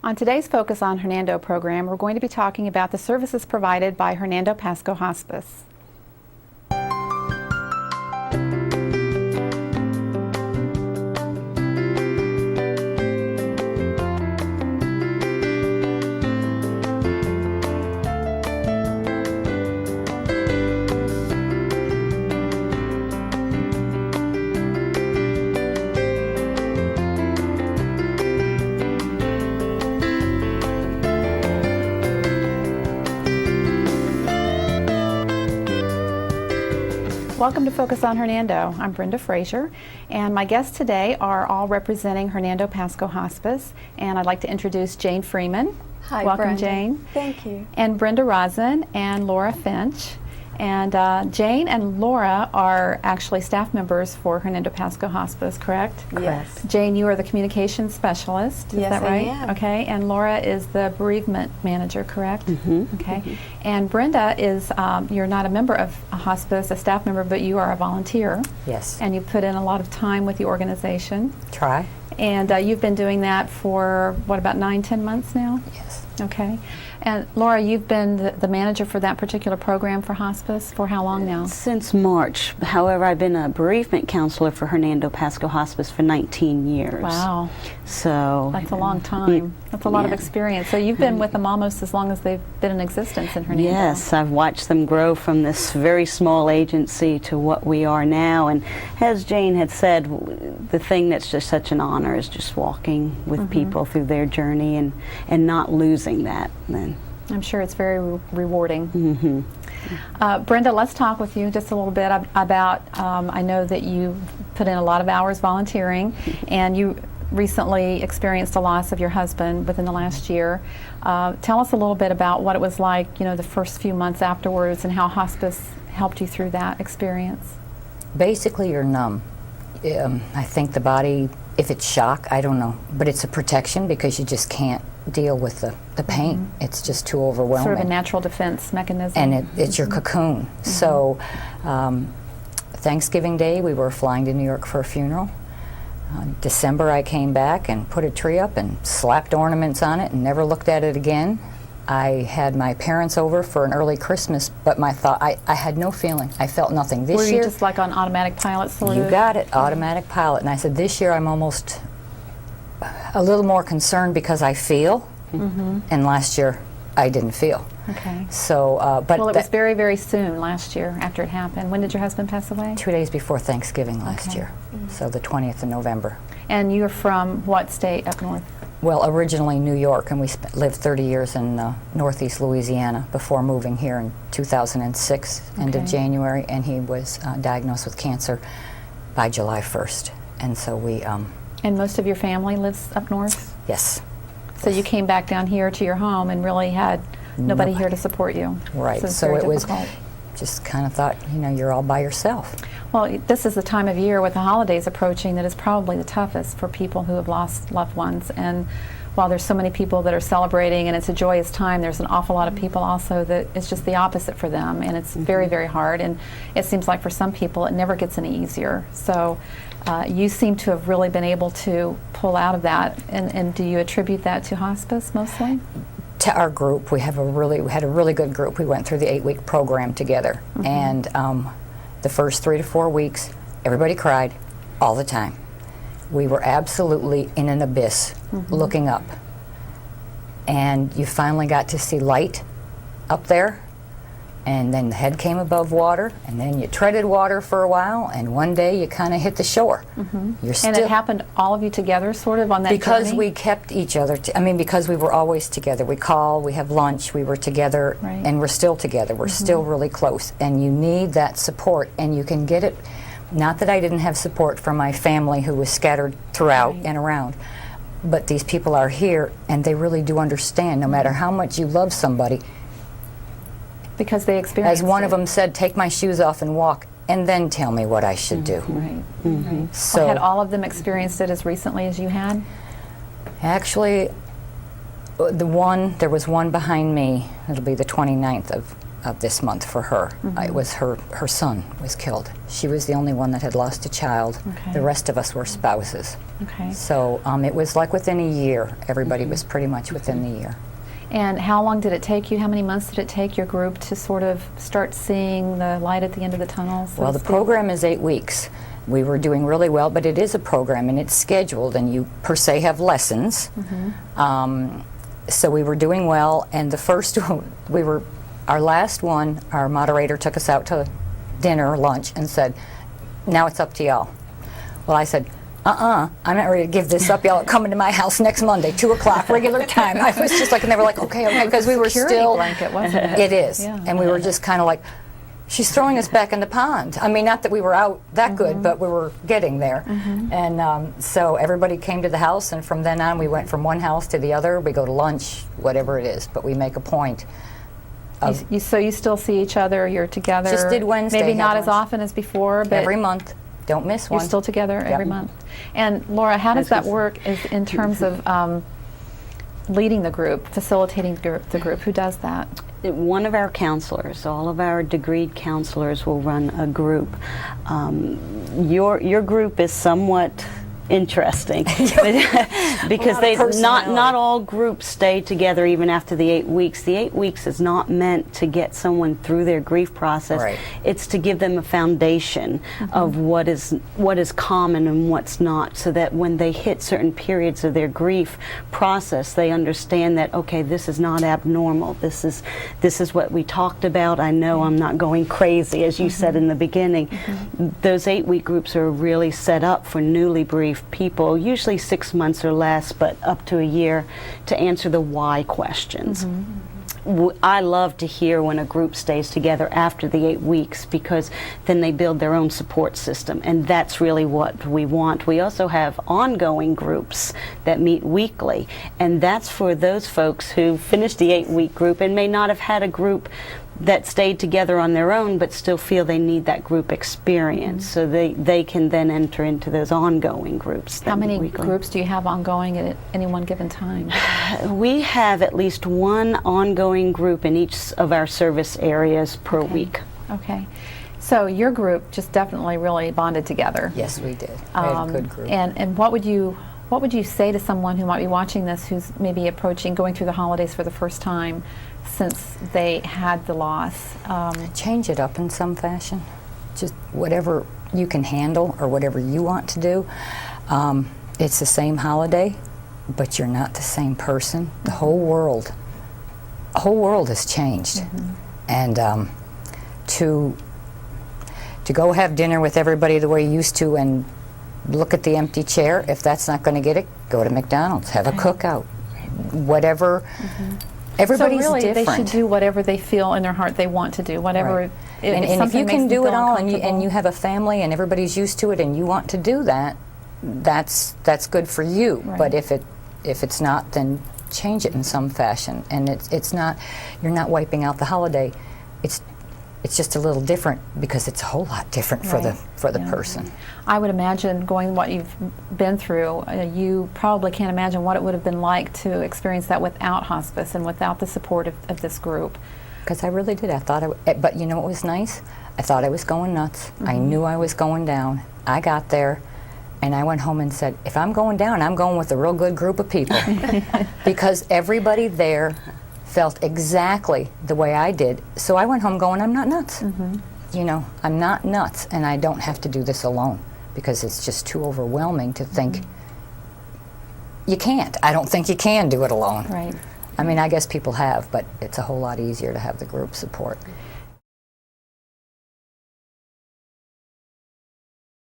On today's Focus on Hernando program, we're going to be talking about the services provided by Hernando Pasco Hospice. Welcome to Focus on Hernando. I'm Brenda Frazier, and my guests today are all representing Hernando Pasco Hospice, and I'd like to introduce Jane Freeman. Hi, Welcome, Brenda. Jane. Thank you. And Brenda Rosin and Laura Finch. And Jane and Laura are actually staff members for Hernando Pasco Hospice, correct? Yes. Jane, you are the communications specialist, is Yes, that right? I am. Okay, and Laura is the bereavement manager, correct? Mm-hmm. Okay, and Brenda is, you're not a member of a hospice, a staff member, but you are a volunteer. Yes. And you put in a lot of time with the organization. Try. And you've been doing that for, what, about 9-10 months now? Yes. Okay. And Laura, you've been the manager for that particular program for hospice for how long now? Since March. However, I've been a bereavement counselor for Hernando Pasco Hospice for 19 years. Wow. So That's a long time. That's a lot of Yeah. experience. So you've been with them almost as long as they've been in existence in Hernando. Yes, I've watched them grow from this very small agency to what we are now. And as Jane had said, the thing that's just such an honor is just walking with people through their journey and not losing that. And I'm sure it's very rewarding. Brenda, let's talk with you just a little bit about, I know that you put in a lot of hours volunteering, and you recently experienced a loss of your husband within the last year. Tell us a little bit about what it was like, the first few months afterwards, and how hospice helped you through that experience. Basically, you're numb. I think the body, if it's shock, I don't know, but it's a protection because you just can't deal with the pain. It's just too overwhelming. Sort of a natural defense mechanism. And it's your cocoon. So Thanksgiving Day, we were flying to New York for a funeral. December, I came back and put a tree up and slapped ornaments on it and never looked at it again. I had my parents over for an early Christmas, but I had no feeling. I felt nothing. This Were year, you just like on automatic pilot sort you of? got it, automatic pilot. And I said, this year I'm almost a little more concerned because I feel, and last year I didn't feel. Okay. So, but Well, it was very, very soon last year after it happened. When did your husband pass away? 2 days before Thanksgiving last year, so the 20th of November. And you're from what state up north? Well, originally New York, and we lived 30 years in northeast Louisiana before moving here in 2006, end of Okay. January, and he was diagnosed with cancer by July 1st. And so we, And most of your family lives up north? yes. So you came back down here to your home and really had nobody here to support you. Right, So, it's so very it was, difficult. just kind of thought, you're all by yourself. Well, this is the time of year with the holidays approaching that is probably the toughest for people who have lost loved ones. And while there's so many people that are celebrating and it's a joyous time, there's an awful lot of people also that it's just the opposite for them, and it's very, very hard. And it seems like for some people it never gets any easier. So you seem to have really been able to pull out of that. And do you attribute that to hospice mostly? To our group, we had a really good group. We went through the 8-week program together, and the first 3 to 4 weeks, everybody cried all the time. We were absolutely in an abyss, looking up, and you finally got to see light up there, and then the head came above water, and then you treaded water for a while, and one day you kind of hit the shore. You're And it happened all of you together sort of on that because journey? we kept each other, because we were always together. We call, we have lunch, we were together, Right. and we're still together. We're still really close, and you need that support, and you can get it. Not that I didn't have support from my family who was scattered throughout and around, but these people are here, and they really do understand, no matter how much you love somebody. Because they experienced As one it. of them said, take my shoes off and walk, and then tell me what I should do. Right. Right. So Well, had all of them experienced it as recently as you had? actually, there was one behind me. It'll be the 29th of this month for her. It was her son was killed. She was the only one that had lost a child. Okay. The rest of us were spouses. Okay. So it was like within a year. Everybody was pretty much within the year. And how long did it take you? How many months did it take your group to sort of start seeing the light at the end of the tunnel? So Well, to the speak? program is 8 weeks. We were doing really well, but it is a program and it's scheduled, and you per se have lessons. So we were doing well, and the first our last one, our moderator took us out to dinner, lunch, and said, "Now it's up to y'all." Well, I said, I'm not ready to give this up. Y'all are coming to my house next Monday, 2 o'clock, regular time. I was just like, and they were like, okay, because we were Security still. blanket, wasn't it? It is, Yeah. and we were just kind of like, she's throwing us back in the pond. I mean, not that we were out that good, but we were getting there. And so everybody came to the house, and from then on, we went from one house to the other. We go to lunch, whatever it is, but we make a point. So you still see each other, you're together. Just did Wednesday, Maybe had not as lunch. often as before, but Every month. Don't miss you're one. still together Yep. every month. And Laura, how does that work in terms of leading the group, facilitating the group? Who does that? One of our counselors, all of our degreed counselors will run a group. Your group is somewhat interesting because not all groups stay together even after the 8 weeks. The 8 weeks is not meant to get someone through their grief process. Right. It's to give them a foundation of what is common and what's not, so that when they hit certain periods of their grief process, they understand that, okay, this is not abnormal. This is what we talked about. I know I'm not going crazy, as you said in the beginning. Those 8-week groups are really set up for newly bereaved people, usually 6 months or less, but up to a year, to answer the why questions. I love to hear when a group stays together after the 8 weeks, because then they build their own support system, and that's really what we want. We also have ongoing groups that meet weekly, and that's for those folks who finished the 8-week group and may not have had a group that stayed together on their own, but still feel they need that group experience. So they can then enter into those ongoing groups. How many groups do you have ongoing at any one given time? We have at least one ongoing group in each of our service areas per week. Okay. So your group just definitely really bonded together. Yes, we did. We had a good group. And what would you say to someone who might be watching this, who's maybe going through the holidays for the first time since they had the loss? Change it up in some fashion. Just whatever you can handle or whatever you want to do. It's the same holiday, but you're not the same person. The whole world has changed. And to go have dinner with everybody the way you used to and look at the empty chair, if that's not going to get it, go to McDonald's, have a cookout, whatever. Everybody's so really, different. they should do whatever they feel in their heart they want to do, whatever. Right. And if you can do it all, and you have a family, and everybody's used to it, and you want to do that, that's good for you. Right. But if it's not, then change it in some fashion. And it's not, you're not wiping out the holiday. It's just a little different, because it's a whole lot different for the person. I would imagine, going what you've been through, you probably can't imagine what it would have been like to experience that without hospice and without the support of this group. Because I really did. I thought but you know what was nice? I thought I was going nuts. I knew I was going down. I got there, and I went home and said, if I'm going down, I'm going with a real good group of people. Because everybody there felt exactly the way I did. So I went home going, I'm not nuts. You know, I'm not nuts, and I don't have to do this alone, because it's just too overwhelming to think you can't. I don't think you can do it alone. Right. I mean, I guess people have, but it's a whole lot easier to have the group support.